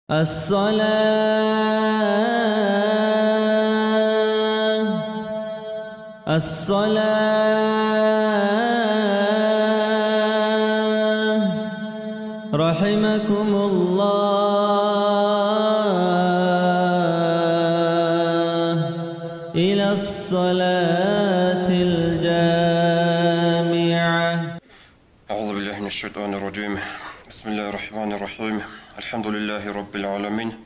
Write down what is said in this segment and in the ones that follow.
الصلاة رحمكم الله إلى الصلاة الجامعة. أعوذ بالله من الشيطان الرجيم. بسم الله الرحمن الرحيم. الحمد لله رب العالمين،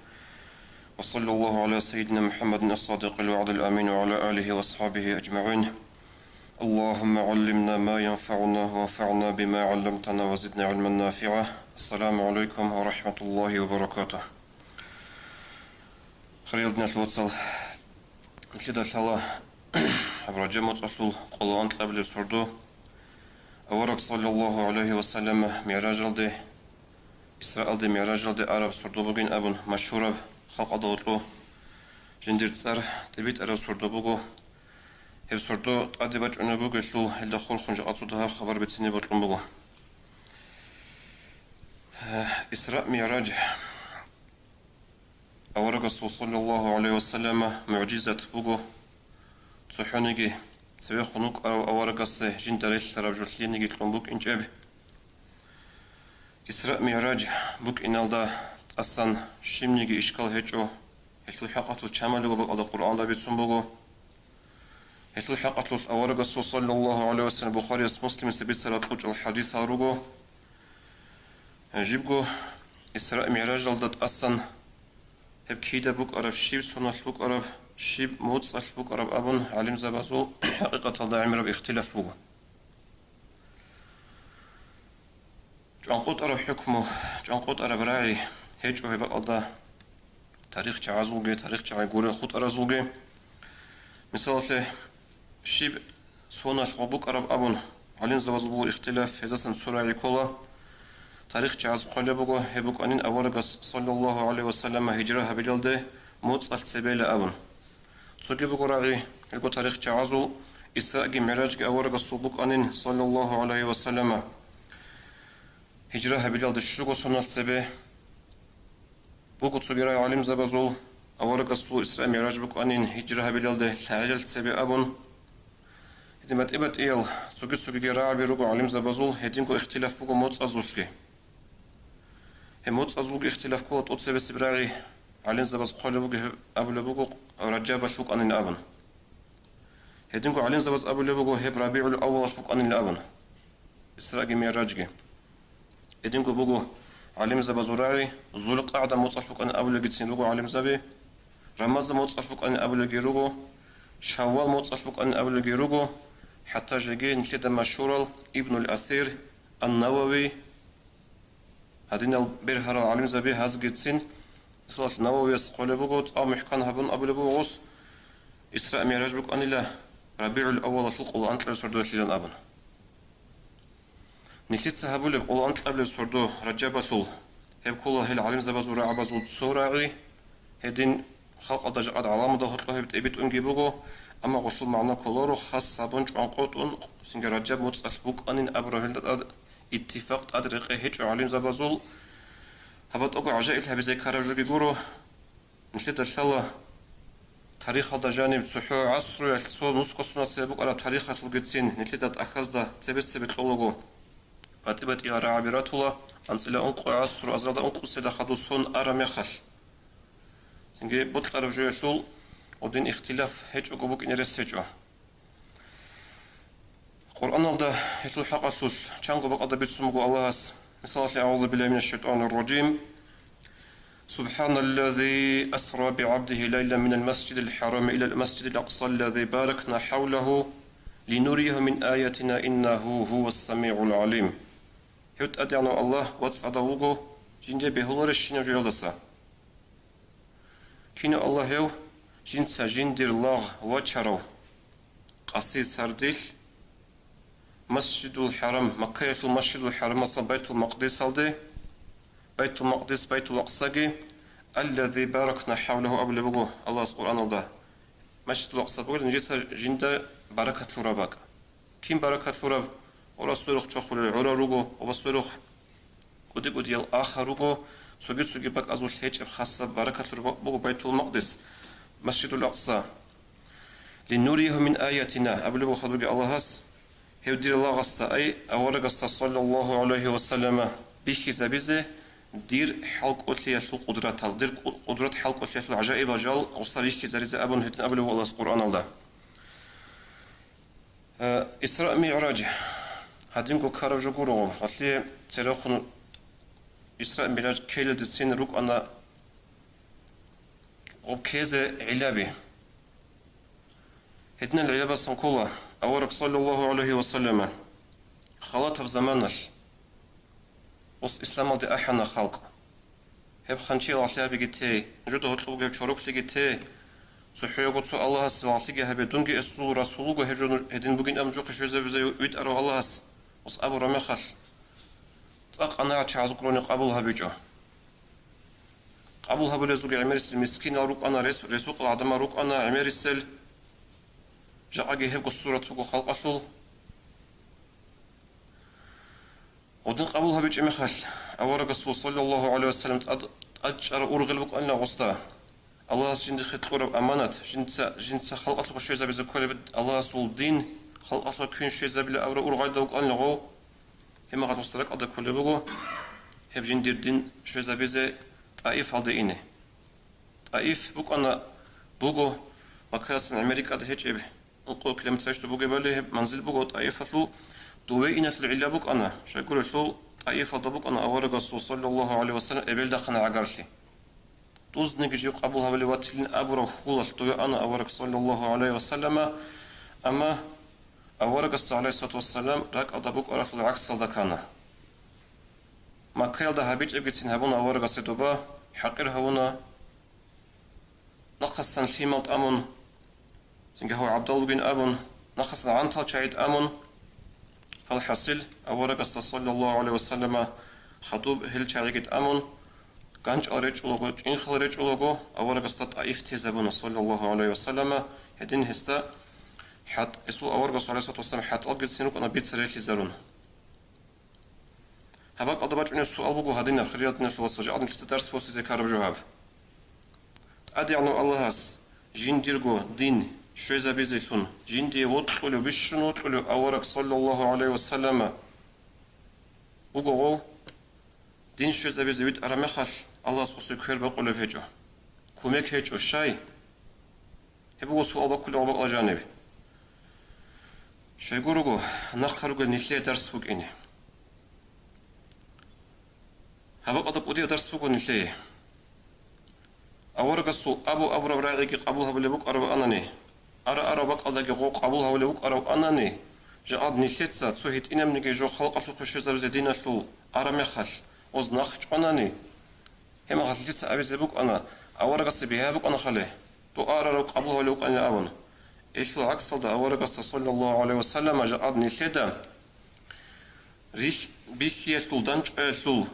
وصلى الله على سيدنا محمد الصادق الوعد الأمين وعلى آله وأصحابه أجمعين. اللهم علمنا ما ينفعنا وانفعنا بما علمتنا وزدنا علما نافعا. السلام عليكم ورحمة الله وبركاته. خيرنا الوصل نشيد الله أبرجم وصل قلوان قبل سردو أورك صلى الله عليه وسلم معراج الدي إسراء الدي معراج الدي عرب سردو بغين أبن مشهور خلق أدوتلو جندير تسار تبيت أرى سردو بغو هب سردو أدباج أنو بغيتلو هل دخول خنج أتصدها خبر بتسيني بطلن بغو. إسراء معراج أورك صلى الله عليه وسلم معجزة بغو تحونيجي سوي خنوك أورك جندريش ترابجوتلي نيجي تلون إنجاب إسراء معراج بوك إنالدا أصلا شيمنيجي إشكال هيجو هتلو حقتلو تشاملو بق على القرآن دا بيتسون بغو هتلو حقتلو أورك صلى الله عليه وسلم بخاري مسلم سبيت سرطوج الحديث هاروغو جيبغو إسراء معراج لدت أصلا هب كيدا بوك أرب شيب سوناش بوك أرب شيب موتس أشبك أرب أبن علم زبازو حقيقة الداعم رب اختلاف بوغو جانقوت أرب حكمه جانقوت أرب راعي هيج وهبا الله تاريخ جعازوغي تاريخ جعايقوري خود أرزوغي مثال شيب سوناش غبوك أرب أبن علم زبازو بوغو اختلاف هزاسن سرعي كولا تاريخ جعاز قولي بوغو هبوك أنين أورغس صلى الله عليه وسلم هجرها بجلده موتس السبيل أبن سوكي بقراعي الكو تاريخ جعازو إسراء معراج أورغ الصبوك أنين صلى الله عليه وسلم هجرها بجلد الشوغو سنة سبي بوكو تسوغيرا علم زبازو أورغ الصبو إسراء معراج بوك أنين هجرها بجلد لعجل سبي أبن هدمت إبت إيل سوكي راعي بروغو علم زبازو هدينكو اختلاف فوغو موتس أزوشكي هم موتس أزوغي اختلاف كو توت سبي سبراعي علين زباز قلبوغ أبو لبوغ رجاب شوك أنين أبن هدينكو علين زباز أبو لبوغ هب ربيع الأول شوك أنين أبن إسراء معراج هدينكو بوغو علم زباز راعي زول قاعدة موصل شوك أنين أبو لجتسين بوغو علم زبي رمز موصل شوك أنين أبو لجيروغو شوال موصل شوك أنين أبو لجيروغو حتى جيجي نشيد مشهور ابن الأثير النووي هدين البرهر علم زبي هاز جتسين صلاة النووي يسقل بقوت أو محكان هبون أبو لبوغوس إسراء معراج بك أن الله ربيع الأول شلق الله أنت لسردو شلون أبن نسيت سهبو لب الله أنت قبل سردو رجابة لول هب كله هل علم زبازو رعب زود سوراعي هدين خلق أدجاء علامة ظهر له بتأبيت أنجي بقو أما غسل معنا كولورو خاص صابون عنقوت أن سنج رجاب متصل بك أن أبو رهل اتفاق أدرق هيج علم زبازول هبط أقو عجائل هبي زي كاراجوغي قورو نشيد الشالله تاريخ هذا جانب تسحو عصر يحسو نسخة سنة سيبوك على تاريخ الجدسين نشيد أخذ تبت لولوغو قاتبت إلى رعابيرات الله أنت إلى أنقو عصر أزراد أنقو سيدا خدوسون أرم يخش سنجي بطل أرب جو يشلول ودين اختلاف هيج أقو بوك إنرس هيجو قرآن الله يشلول حق أشلول چانقو بق أدبت سمقو الله مثال أعوذ بالله من الشيطان الرجيم. سبحان الذي أسرى بعبده ليلا من المسجد الحرام إلى المسجد الأقصى الذي باركنا حوله لنريه من آياتنا إنه هو السميع العليم. هيت أدعنا الله واتسعدوغو جنجي بهولور الشينو جلدسا كينو الله يو جنسا جندير لاغ وچارو قصي سرديل مسجد الحرام مكة المسجد الحرام أصلا بيت المقدس هالدي بيت المقدس بيت الأقصى الذي باركنا حوله أبو لبغو الله سبحانه الله مسجد الأقصى بقول نجيت جندا بركة الرباك كم بركة الرب ورسولك تشخل العرى رجو ورسولك قدي الآخر رجو سوجي بق أزول هيج خاصة بركة بو بيت المقدس مسجد الأقصى لنريه من آياتنا قبل بو خدوج الله هس هيودير الله غستا أي أورق صلى الله عليه وسلم بيخي زبيزه دير حلق أتلي يسلو قدرات دير قدرات حلق أتلي يسلو عجائب جال وصريخ زريزة أبن هتن قبل الله القرآن الله إسراء معراج هادينكو كارو جوجورو أتلي تراخن إسراء معراج كيل دسين روك أنا وبكيزة علابي هتنا العلابة سنقولا أورق صلى الله عليه وسلم خلاطها بزمانش وس إسلام دي أحنا خلق هب خنشي العطيها بيجتي جودة هتلوجه بشروك تيجتي صحيح قلت الله هس العطيها هب دونجي السول رسوله هجون هدين بقين أم جوك شوزة بزي ويت أرو الله هس وس أبو رمخل تاق أنا عشاز قروني قبولها بيجو قبولها بلزوج عمرس المسكين روك أنا رسوق العدم روك أنا عمرس جاء هب الصورة فوق خلق أصل ودن قبولها بيج مخل أورق الرسول صلى الله عليه وسلم أجر أرغل بق أن غستا الله جند خطور أمانة جند خلق أطلق شيء زبيز كل الله رسول دين خلق أطلق كون شيء زبيل أرغل دوق أن لغو هم قد مسترك أدى كل بقو هب جند الدين شيء زبيز طائف هذا إنه طائف بق أنا بقو مكاس أمريكا ده هيج إبه نقول كلمة ليش تبغى بالله منزل بقو طائف له دوي إنت العلا بق أنا شكله له طائف ضبق أنا أورق الرسول صلى الله عليه وسلم قبل دخلنا عقرتي توز نجي قبلها بالواتلين أبو خلص دوي أنا أورق صلى الله عليه وسلم أما أورق الرسول عليه الصلاة والسلام رك أضبق أرث العكس صدقنا ما كيل ده هبيج أبيتين هبونا أورق الصدوبة حقير هونا نقصن في ملت أمون سنجه عبد الله بن أبون نقصن عنتا شاهد أمون فالحصل أورق صلى الله عليه وسلم خطوب هل شارقت أمون كانش أريج أولوغو إن خلريج أولوغو أورق طائف تزبون صلى الله عليه وسلم هدين هستا حت اسو أورق صلى الله عليه وسلم حت ألقيت سنوك أنا بيت سريت لزارون هباك أضبط أن السؤال بقو هدينا خريطنا في الوصف جعلنا تستدرس فوسي ذكر بجواب أدي عنو الله هس جين ديرغو دين شوزا بيزيتون جندي وطلو بشنو طلو أورق صلى الله عليه وسلم وقو دين شوزا بيزيت أرمخل الله سبحانه كير بقول فيجو كوميك هيجو شاي هبو سؤال بكل عبق أجانب شاي قرقو نخرج نسلي درس فوق إني هبق أدب أودي درس فوق نسلي أورق السو أبو ربراعي قبولها باللي بك أربع أناني أرى بق الله جوق قبولها باللي بك أربع أناني جاد نسيتها تسويت إنم نجي جو خلق أطلق الشيء زين شلو أرى مخل وزنخ أناني هم غلطت أبي زبوك أنا أورق السبيها بك أنا خليه تو أرى قبولها باللي بك أنا أبون إيش العكس ده أورق صلى الله عليه وسلم جاد نسيتها ريح بيخي شلو دنج شلو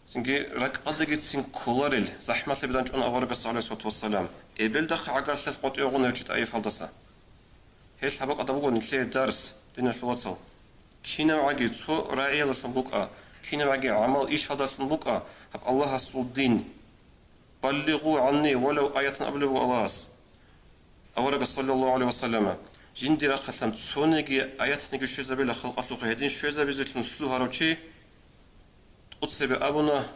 سنجي رك أدقيت سين كولاريل زحمة لبدانج أنا أورق عليه الصلاة والسلام إبل دخ عقل ثلاث قط يغون وجد أي فلدسة هيش هبق أدبوغو نتلي درس دين الوصل كينا وعجي تو رأي للبوكا كينا وعجي عمل إيش هذا البوكا هب الله الدين بلغوا عني ولو آية أبلغوا الله أورق صلى الله عليه وسلم جندي رخلتن تسونيجي آيات نيجي شوزة بلا خلقة لقيدين شوزة بزيتن شلوها روشي قدسي أبونا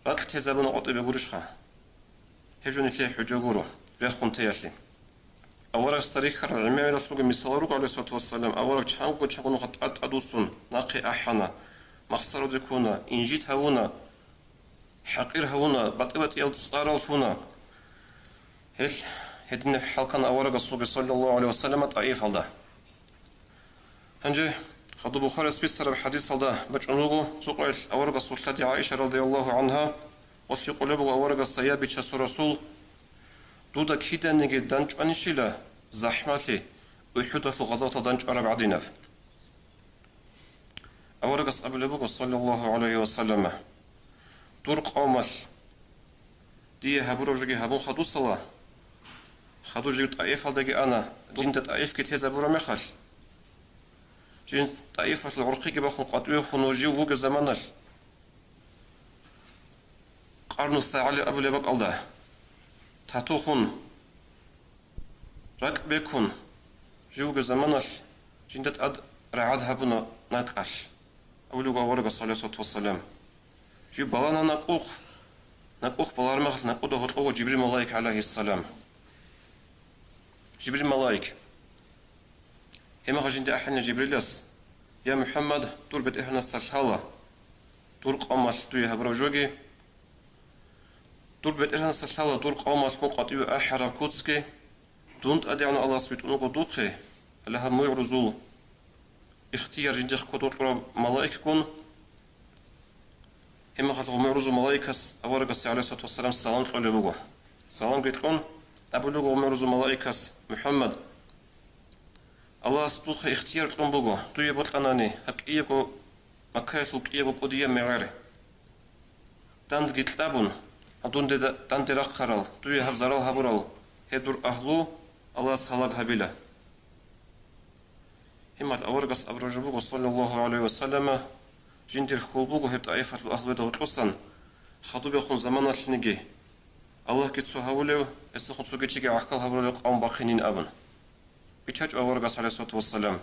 راتل تهزابونا قطي بقرشها هجوني تلي حجوغورو بيخون تياشلي أوراق الصريخ العمامي رسولك مثال عليه الصلاة والسلام أوراق شانقو تشاقونو خطأت أدوسون ناقي أحانا مخصرو ديكونا إنجيت هاونا حقير هاونا بطيبت يلتصار الفونا هل هدين في حلقان أوراق الصلى الله عليه وسلم طائف الله هنجي خدو بخاري سبيستر بحديث الله بجنوبه سقل أورق السلطة عائشة رضي الله عنها وفي قلوبه أورق الصيابي تشسو رسول دودا كيدا نجي دانج أنشيلا زحمتي ويحودا في غزوة دانج أرى بعدين أورق الصبلبه صلى الله عليه وسلم دور قومل دي هبرو جي هبون خدو صلاة خدو جي طائف هذا أنا جنت طائف كتيزا برا مخل جين طائفة العرقية بخون قطوية خنوجي ووق زمانش قرن الثعلي أبو لبك الله تاتوخون رك بيكون جوج زمانش جندت أد رعاد هبنا ناكش أولو قوارق صلى الله عليه وسلم جو بلانا نقوخ بلار مخل نقوده هتقوه جبريل ملايك عليه السلام جبريل ملايك هما خجند أحنا جبريلس يا محمد دور بيت إحنا السلحالة دور قامش دوية هبروجوجي دور بيت إحنا السلحالة دور قامش مقاطيو أحرام كوتسكي دونت أدعنا الله سويت أنو دوخي لها معرزول اختيار جندخ كدور ملايك كون هما خلق معرزو ملايكس أورقس عليه الصلاة والسلام السلام قال له سلام قلت لكم أبو لغو معرزو ملايكس محمد الله استوخ اختيار لهم بقى توي بطلاني هك إيجو مكايتلوك إيجو قدية معاري داند قلت لابون أدون داند رخرال توي هبزرال هبرال هدور أهلو الله سهلاك هبيلا هما الأورقس أبرجبوك صلى الله عليه وسلم جندير خولبوك هبت أيفت الأهلو دوتلوسان خطوب يخون زمان النجي الله كتسو هاوليو استخون سوكيتشيكي عقل هبرال قوم باقينين أبن بيتشاج أورقس عليه الصلاة والسلام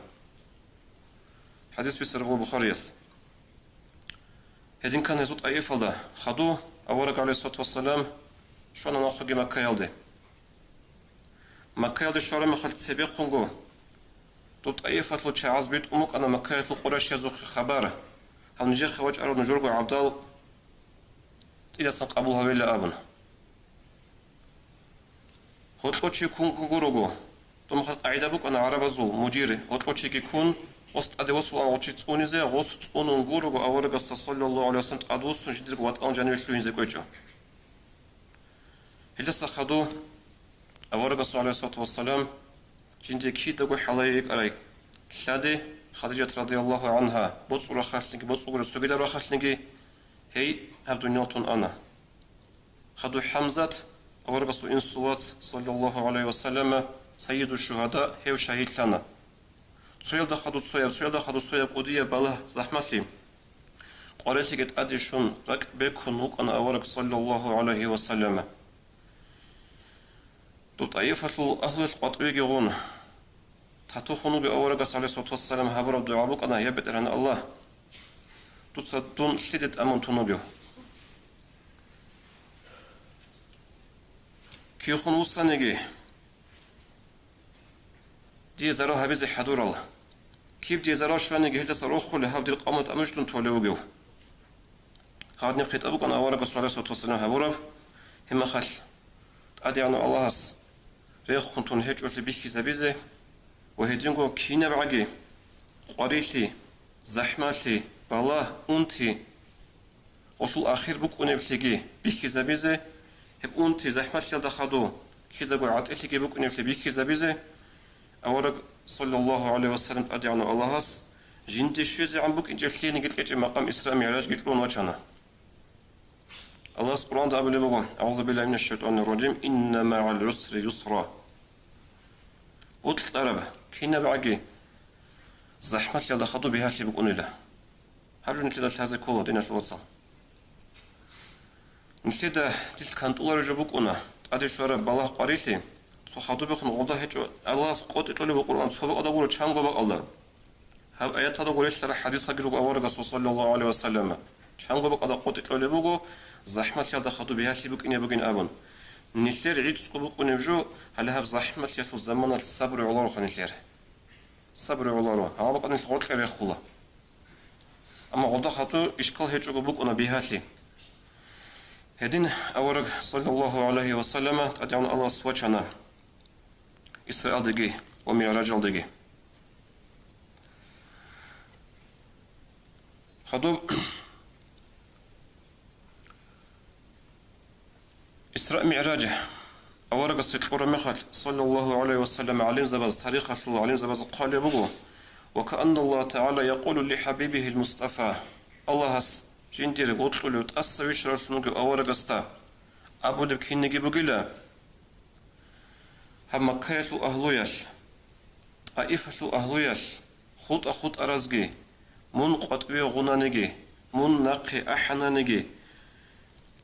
حديث بسرغو بخاري است هدين كان يزود أيفل خدو أورق عليه الصلاة والسلام شوانا ناخوغي مكة يالدي مكة يالدي شوارا مخلت سبيق خونغو دوت أيفت لو تشعاز بيت أمك أنا مكة يتلو قرش يزوخ خباره هم نجي خواج أرد نجرغو عبدال إذا سن قبول هويلا أبن خطوشي كون كونغوروغو توم خلق قاعدة بوك أنا عرب زول مجيري خطوشي كي كون وسط أدي وصل أوشي تسوني زي وسط تسونو نغوروغو أورغ صلى الله عليه وسلم أدوسن جديرغو واتقان جانوي شلوين زي كويتشو هلا سخدو أورغ صلى الله عليه والسلام جندي كي دغو حلايك أرايك شادي خديجة رضي الله عنها بوصورة خاشنكي بوصورة سوغيدارو خاشنكي هي هبدو نيوتون أنا خدو حمزة أورغ صلى الله عليه وسلم سيد الشهداء هي شهيد لنا سويل دا خدو سويل قودية بالا زحمتي قريتي قد أديشون رك بيكون نوك أنا أورغ صلى الله عليه وسلم دوت أيفة أهل القطوية غون تاتو خونو بأورغ صلى الله عليه وسلم هبرب دعابوك أنا يبدرن الله دوت دون شديد أمون تنوبيو كي خون وصانيجي دي زرا هبيز حضور الله كيف دي زرا شواني جهل صاروخ لهاب دي القامة أمشتون تولوجو هادني خطابك أنا أورق صلى الله عليه وسلم هبورب هم خل أدي أنا الله ريخ خنتون هيج أرتي بيكي زبيزة وهدينكو كينا بعجي قريتي زحمتي بالله أنتي وصل آخر بوك ونبتلجي بيكي زبيزة هب أنتي زحمتي لدخدو كذا قعدت إلتجي بوك ونبتلي بيكي زبيزة أورق صلى الله عليه وسلم أدعنا الله جندي شوزي عم بوك إنجل خليني قلت لك مقام إسراء معراج قلت لهم وجهنا الله القرآن ده أبو لبغون أعوذ بالله من الشيطان الرجيم إن مع العسر يسرا وطلت أربع كينا بعجي زحمة يلا خطو بها اللي بقول له هرجو نتلقى هذا كله دينا الوصل نتلقى تلك كانت الله رجبوك أنا أدي شورا بالله قريتي سو خاطو بخن والله هيك الله قوت يطلب القرآن سو بقى دور تشانغو بقى الله هب آيات هذا قولش ترى حديث غير أورغ صلى الله عليه وسلم تشانغو بقى قوت يطلبوغو زحمة يلا خاطو بها اللي بك إني بقين أبون نتلر عيد سقوق ونبجو هلا هب زحمة يلا الزمان الصبر والله خن نتلر صبر والله ها بقى نتقول كره خلا أما والله خاطو إشكال هيك بقى أنا بها اللي هدين أورغ صلى الله عليه وسلم تدعون الله سوتشنا إسرائيل دقي ومعراج دقي خدو إسراء معراجه أورق السطور مخل صلى الله عليه وسلم عليم زباز تاريخ الله عليم زباز قال بقو وكأن الله تعالى يقول لحبيبه المصطفى الله هس جندير قطلو تأسى ويشرف نوغو أورق استا أبو لبكين نجي بقلا هم مكاية أهلوياش طائفة أهلوياش خط أرزجي من قطوي غنانجي من نقي أحنانجي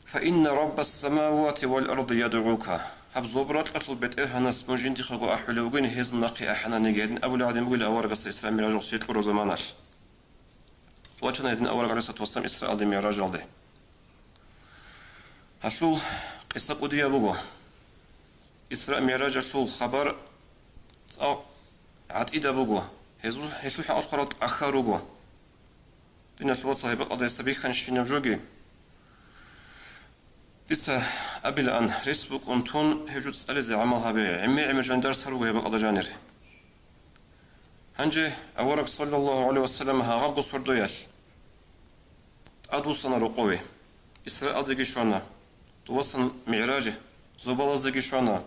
فإن رب السماوات والأرض يدعوك هب زبرات أطل بيت إرهنس من جندي خلقو أحلوغين هزم نقي أحنا نجدن أبو العدم يقول أورق الإسلام مراجع سيد كرو زمانش وجنا يدن أورق عليه الصلاة والسلام إسرائيل دي مراجع دي هشلول قصة قدية بقو إسراء مراجع شلول خبر أو عاد إيدا بقو هشلول حق القرط أخر بقو دينا شلوات صاحب قضية سبيك كان شين جوجي ديتا قبل أن ريسبوك أنتون هجوت تسألي زي عملها بيه عمي جندر سروه هبق قضى جانر هنجي أورك صلى الله عليه وسلم ها غبقو سردوياش أدوصنا رقوي إسراء ديكي شوانا توصن معراجي زبالا ديكي شوانا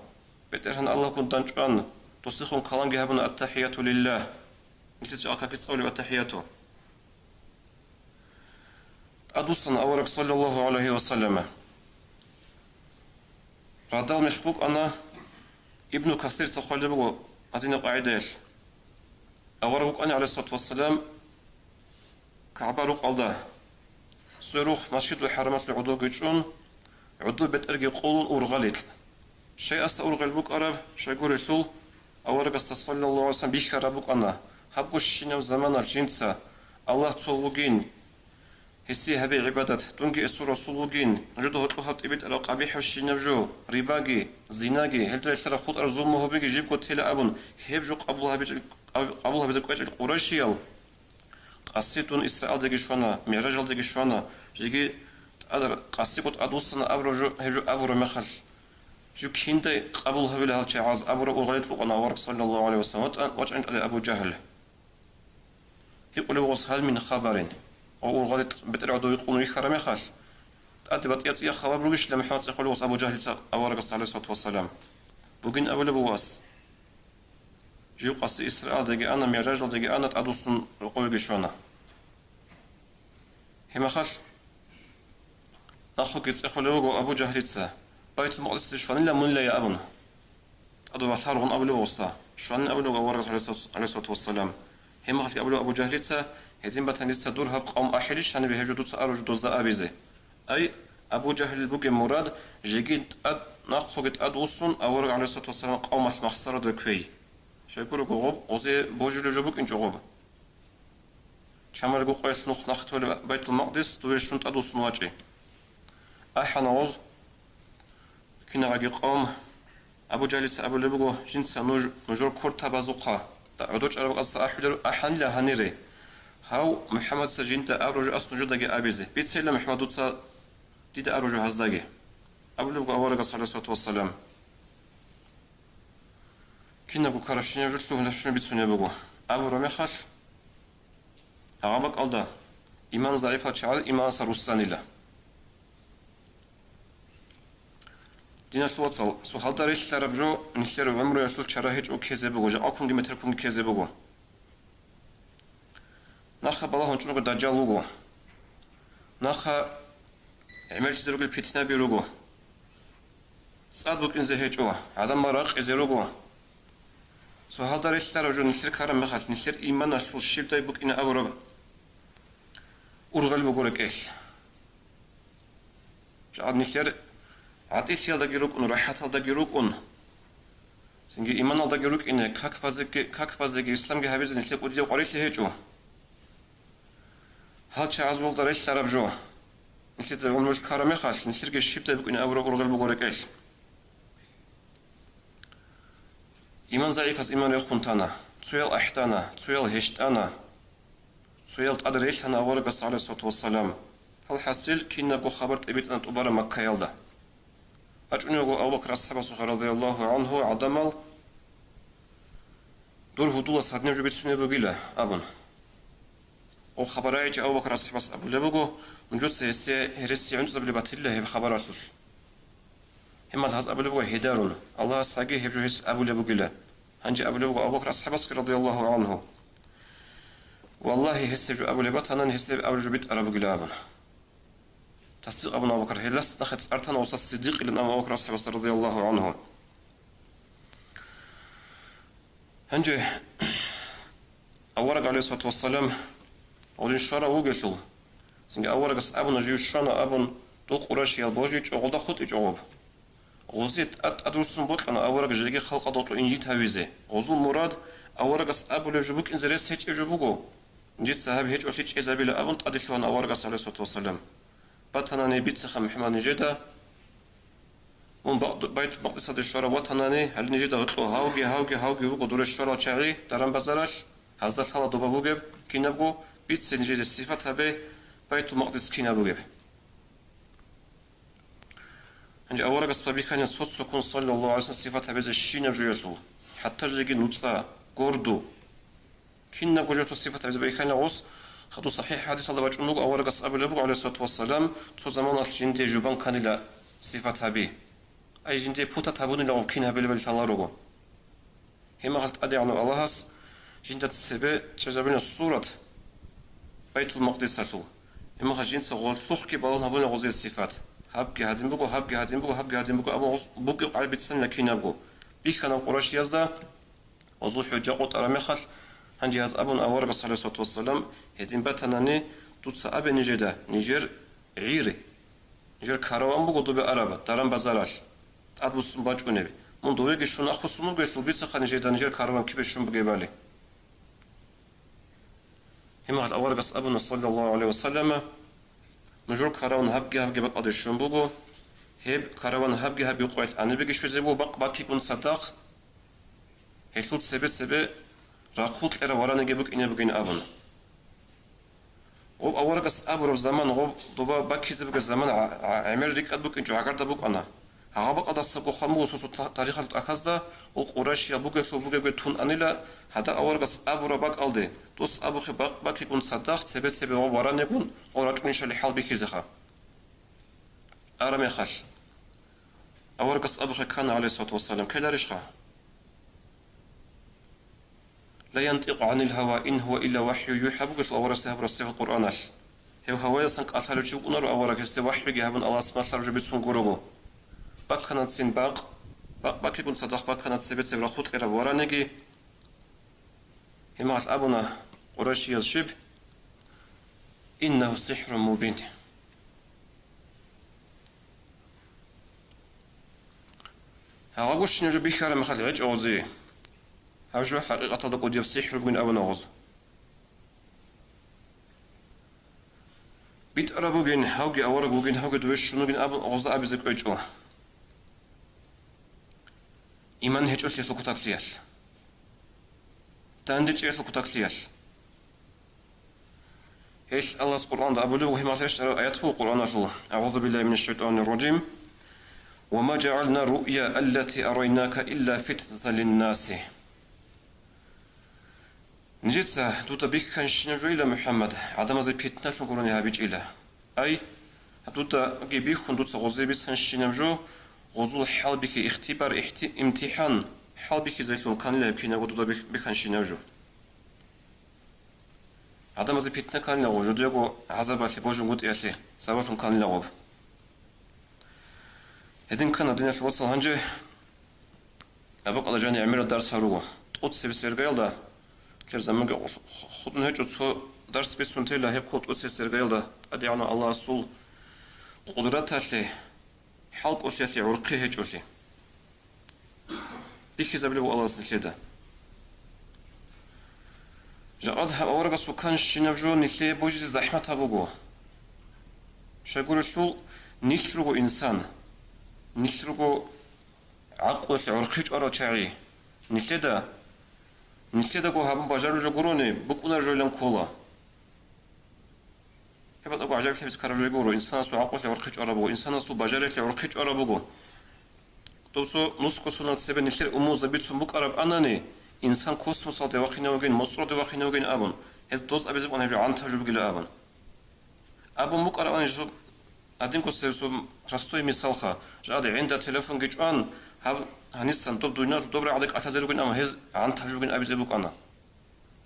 بيترهن الله كنت دانجوان تصيخون كلام جهبنا التحيات لله نتيجة أكاكي تسأولي التحياته أدوصنا أورك صلى الله عليه وسلم رادال مخبوك أنا ابن كثير تقول لبقو أدينا قاعدة أورك أنا عليه الصلاة والسلام كعبارك الله سيروخ مسجد وحرمات العدو جيجون عدو بترجي قولون أورغاليت شيء أست أورغال بوك أرب شيء قول الشول أورك صلى الله عليه وسلم بيخ ربك أنا هبقوش شينو زمان الجنسة الله تولوجين هسي هبي عبادات دونجي السورة سولوجين نجدو هتلو هبت إبت ألو قبيح وشينوجو ريباجي زيناجي هل ترى خود أرزوم مهو بيجي جيب كوت هلا أبون هبجو قبلها بيزك القريشيال قصيتون إسرائيل دقي شوانا ميراج دقي شوانا جيجي أدر قصيكوت أدوسنا أبرو هجو أبرو مخل جو كينتي قبلها بلا هالشي عاز أبرو أغليت لقنا ورق صلى الله عليه وسلم وجعند على أبو جهل يقول وص هل من خبرين أو أغليت بترعدو يقولون يخرم يخل أتبت يا خبر بروش لما حمد يقول وص أبو جهل أورق عليه الصلاة والسلام بوجين أول بواس جو قصي إسرائيل دقي أنا ميراج دقي أنا تأدوسن رقوي جشونا هما خش أخو كيت أخو لوجو أبو جهل بيت المقدس شوان لا من لا يا أبونا أدو وحارهم أبو لوستا شوان أبو لوجو ورق عليه الصلاة والسلام هما خش أبو جهل هدين بتنيت دورها بقوم أحلش أنا بهجدو تأرج دوزدا أبيزه أي أبو جهل بوجي مراد جيجيت نأخو كيت أدوسن أورق عليه الصلاة والسلام قوم المخسرة دكوي شايكورو غوب أوزي بوجلو جبوك إنجو غوب شامرغو قيس نخ نختول بيت المقدس دويش نت أدوس نواجي أحنا غوز كنا غاقي قوم أبو جالس أبو لبغو جنسا نجور كورتا بازوقا عدوش أربق أصلا أحن لا هنيري هاو محمد سجينتا أروج أصلا جدقي أبيزي بيتسيلا محمد دوتا ديدا أروج هزدقي أبو لبغو أورق صلى الله عليه وسلم كنا بكراشين يجتلو نفسنا بيتسوني بغو أبو رميخال أغابك ألدا إيمان ضعيفة شعال إيمان سروساني لا دينا شلواتسال سوحال داريش لاربجو نشتر ومرو يشلو شراهيج أو كيزي بغو جا أكونجي متر كونجي كيزي بغو ناخا بالله هنچونو دجال بغو ناخا عمل تدرق الفتنة بيروغو سعد بوك إنزي هيجو عدم مراق إزي روغو سوحال داريش لاربجو نشتر كارم مخال نشتر إيمان نشلو الشيب داي بوك إنا أبو رب أورغل بغورك إيش جعد نشتر عطيش يالدا جيروكون راحت يالدا جيروكون سنجي إيمان يالدا جيروك إنه كاك بازيكي إسلام جه هبيز نشتر قديو قريش هيجو هاد شعز بول داريش لاربجو نشتر ونوش كارمي خاش نشتر الشيب داي بوك إنا أبو رب أورغل بغورك إيش إيمان ضعيف إيمان يخون تانا تسويل أحتانا تسويل هشتانا تسويل تقدريش هنا أورغ عليه الصلاة والسلام هل حصل كنا بو خبرت أبيت أن تبار مكة يلدا أجنو أبو بكر الصحابة رضي الله عنه عدمل دور هدول صادني جو بيتسوني بقيلة أبون أو خبرايج أبو بكر الصحابة أبو لبقو نجود سيسي هرسي عند قبل باتله هي خبراتش هم الهاز أبو لبقو هدارون الله ساقي هبجو هس أبو لبقيلة هنجي أبو لبقو أبو بكر الصحابة رضي الله عنه والله هسي جو أبو لبات هنن هسي أبو لبيت أبو قيلة أبون تصديق أبو بكر هي لست أخذ أرتنا وصل الصديق إلى أبو بكر الصحابة رضي الله عنه هنجي أورق عليه الصلاة والسلام أولين شارع وقتل سنجي أورق أبو نجيو شانا أبو دول قراش يالبوجي جوغدا خط جوغب غوزيت أدرسون بطلنا أورق جريجي خلق دوتو إنجي تاويزي غوزو مراد أورق أبو لجبوك إنزريس هيج إجبوكو جيت صاحب هيج أوليج إزابيلا أبون تقدشوان أورق صلى الله عليه وسلم باتناني بيت سخا محمد نجيدا ون بيت المقدس هذا الشورى وطناني هل نجيدا وطلو هاوغي وقو دور الشورى تشاغي داران بزارش هزا الحالة دوبا بوغب كينابو بيت سنجيدا الصفات هبه بيت المقدس كينابوغب هنجي أورق أسبابي كان يتصوت سكون صلى الله عليه وسلم صفات هبه الشينا بجيوتلو حتى جيجي نوتسا غوردو كينا بجيوتو صفات هبه كان يغوص خطو صحيح حديث الله وجه نوغ أورق أصحاب الأبو عليه الصلاة والسلام تو زمان الجندي جبان كان إلى صفات هبه أي جندي بوتا تابون إلى ممكن هبه لبل تلاروغو هما قلت أدي عنو الله هس جندة السبع تجابين الصورة بيت المقدس هلو هما قلت جنس غلطوخ كي بالون هبون غزي الصفات هبكي هادين بوغو أبو بوغو قلب تسن لكينا بوغو بيك كان قراش يزدا وزو حجة قط أرامخل هنجي هز أبون أورق صلى الله عليه وسلم هدين باتناني توتسا أبي نيجيدا نيجير عيري نيجير كاروان بوغو دوبي أرابا داران بازاراش تأدبوسن باجو نبي من دوبي شون أخوصنو قيتلو بيتسخا نيجيدا نيجير كاروان كيبه شون بقيبالي هما هاد أورق أبون صلى الله عليه وسلم نجور كاروان هبقي بقى شون بوغو هب كاروان هبقي قويت أنا بيجي شو زبو باقي كون صداق هيتلوت سبت راخوت لرا ورانه جبك إني بقين أبون غوب أورق أبو زمان غوب دوبا باكي زبك الزمان عمر ريك أدبك إنجو عقرد بوك أنا هغابق أدسقو خمو وسوسو تاريخ الأخذ وقراش يبوك يطلو بوك تون أنيلا هذا أورق أبو رباك ألدي دوس أبو خي باكي كون صداق سبت غوب ورانه كون وراجع إن شاء الله حال بيكي زخا أرمي خش أورق أبو خي كان عليه الصلاة والسلام كلا رشخه لا ينطق عن الهوى إن هو إلا وحي يوحى بقول الله ورسله برسله القرآن هو هواية سنك أثر شو قنر أورك است وحي جهبن الله سبحانه وتعالى جبتون قربو بق كانت سين بق يكون صدق بق كانت سبت سبرا خود لرا ورانجي هم أبونا قريش يشب إنه سحر مبين هاغوش نجو بيخار مخال عج أوزي هاجو حقيقة تدق وديب سحر بين أبونا غوز بيت أرابوغين هاوغي أورغوغين هاوغي دوش شنوغين أبو غوز أبي زك أجو إيمان هجو ليسلو كتاك ليال تاندج يسلو كتاك ليال هيش الله سبحانه وتعالى أبو وهي ما تريش آيات فوق القرآن أجل أعوذ بالله من الشيطان الرجيم وما جعلنا الرؤيا التي أريناك إلا فتنة للناس نجيتسا دوتا بيك كان شنجو إلى محمد عدم زي فتنة لنقراني هابيج إلى أي دوتا بيك كن دوتا غزي بيس شنجو غزو حال بك اختبار امتحان حال بك زي لون كان لها بكينا دوتا بيك كان شنجو عدم زي فتنة كان لها وجود يقو عذاب اللي بوجو قد إيالي سوالهم كان لها غب هدين كان الدنيا في وصل هنجي أبقى الله جاني عمير الدرس هروه تقود سيبسير قيل كير زمان خودن هيك تو درس بيسونتي لا هيب خود أتسير قيل أدي عنا الله سول قدرات هاللي حلق أشياء عرقي هيك أشي بيك زبلي الله سلكده جاءدها أورق سكان الشنبجو نتلي بوجي زحمة هبوجو شاقول شو نشرو إنسان نشرو عقل عرقي أرچعي نتلي го haben бажару jo гурони букуна жойлан кола хебат го ажаб хебис каражой гуро инсан су ақл орқич арабу инсан су бажарет орқич арабу тосо нуско сунат себе нитли умуза битсум бук араб анани инсан космос алте вахинауген мосроде вахинауген абун hez доз абезиб он ан тажрубе гиле абун абун бук араб ани один косте су простой мисалха жаде инда телефон гичан هب هنيسان توب دوينا добре عادك أتزرقين أما هز عن تجربين أبي زبوك أنا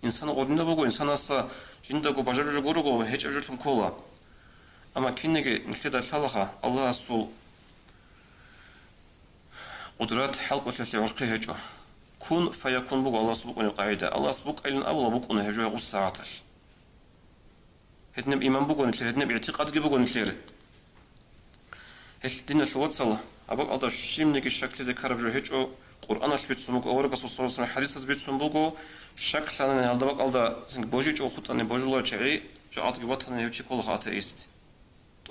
إنسان قدنا بقول إنسان أصلا جندك وبجرج جورجو هيج أجرتهم كولا أما كينك نشيد الثلاثة الله أصل قدرات حلق وثلاثة ورقي هجوا كون فيكون بقول الله سبحانه القاعدة الله سبحانه أيلن أول بقول هجوا يغص ساعتش هدنا بإيمان بقول نشيد هدنا باعتقاد بقول نشيد هل دين الوصل أبغى أقدر شيمني الشكل ذي كرب جو هيجو قرآن أشبيت سموك أو رقص صلى الله عليه وسلم حديث أشبيت سموكو شكل أنا هل دبق أقدر سنج بوجيج أو خط أنا بوجي الله شعري جاءت جواتنا يوشي كل خاطئ است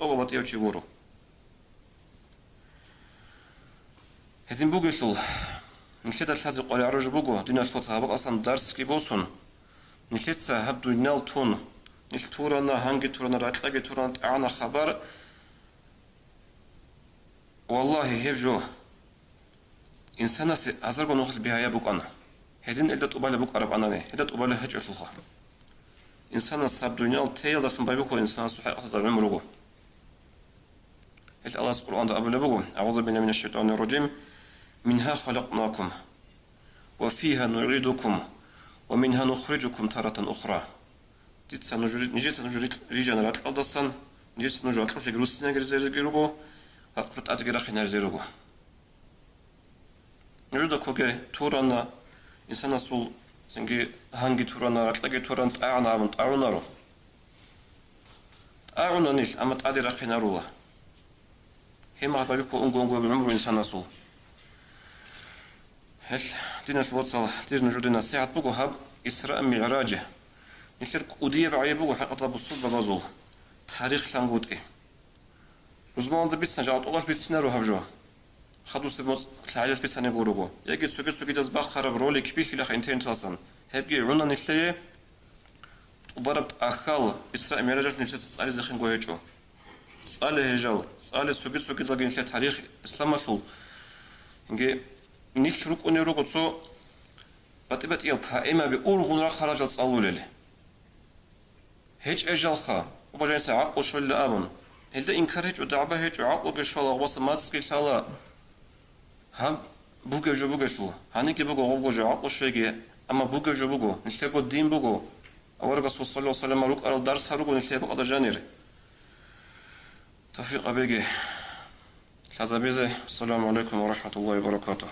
أو بات يوشي ورو هدين بوجيشل نشيد الحزق قال عرج بوجو دين الوصل أبغى أصلا درس كي بوسون نشيد سهبدو نال تون نشتورنا هنجي تورنا راتلاقي تورنا أنا خبر والله هيفجو إنسان أزرق نخل بها يبوك أنا هدين إلدا تقبل بوك أرب أنا نه إلدا تقبل هج أشلخه إنسان سب دنيا تيل دشمن بيبوك إنسان سحق أخذ عمره هل الله القرآن ده أبو بوك أعوذ بالله من الشيطان الرجيم منها خلقناكم وفيها نعيدكم ومنها نخرجكم تارة أخرى تيتسا نجيت ريجان رات الأضسان نجيت نجوا أطلع لجلوسنا جرزيرجيروجو أطلع أتجرا خينا جرزيروجو نريد كوجي تورانا إنسان سول سنجي هانجي تورانا أطلع توران تعانا من تعاونارو تعاونا نيش أما تأدي خينا رولا هم عطايكو أنجو بعمر إنسان سول هل دين الوصل دين نجودنا ساعة بوجو هب إسراء معراجه نشترك أودية بعيا بوجو حق أطلب الصوت بغازول تاريخ لانجود إيه وزمان ده بيسنا جاءت الله بيتسنا رو هبجو خدو سبموت العيال بيتسنا يقولوا يجي سوكي جز بخرب رولي كبير كلا خينتين تاسن هبجي عنا نشليه وبربت أخال إسراء معراجه نشترك تسألي زخين جوهجو تسألي هجال تسألي سوكي تلاقي نشترك تاريخ إسلام شول إنجي نشترك أنيرو قصو بتبت يلبها إما بأورغون را خرجت صالولي هيج أجلخا وبجاي ساعة وشول لأبن هل ده إنكار هيج ودعبة هيج وعقل بشلا غواص ما تسكي شلا هم بوجو شو هنيك بوجو غوجو عقل شيء أما بوجو نشتاقو الدين بوجو أورجا صلى الله عليه وسلم روك على الدرس هروجو نشتاقو قدر جانير توفيق أبيجي الحزابيزة السلام عليكم ورحمة الله وبركاته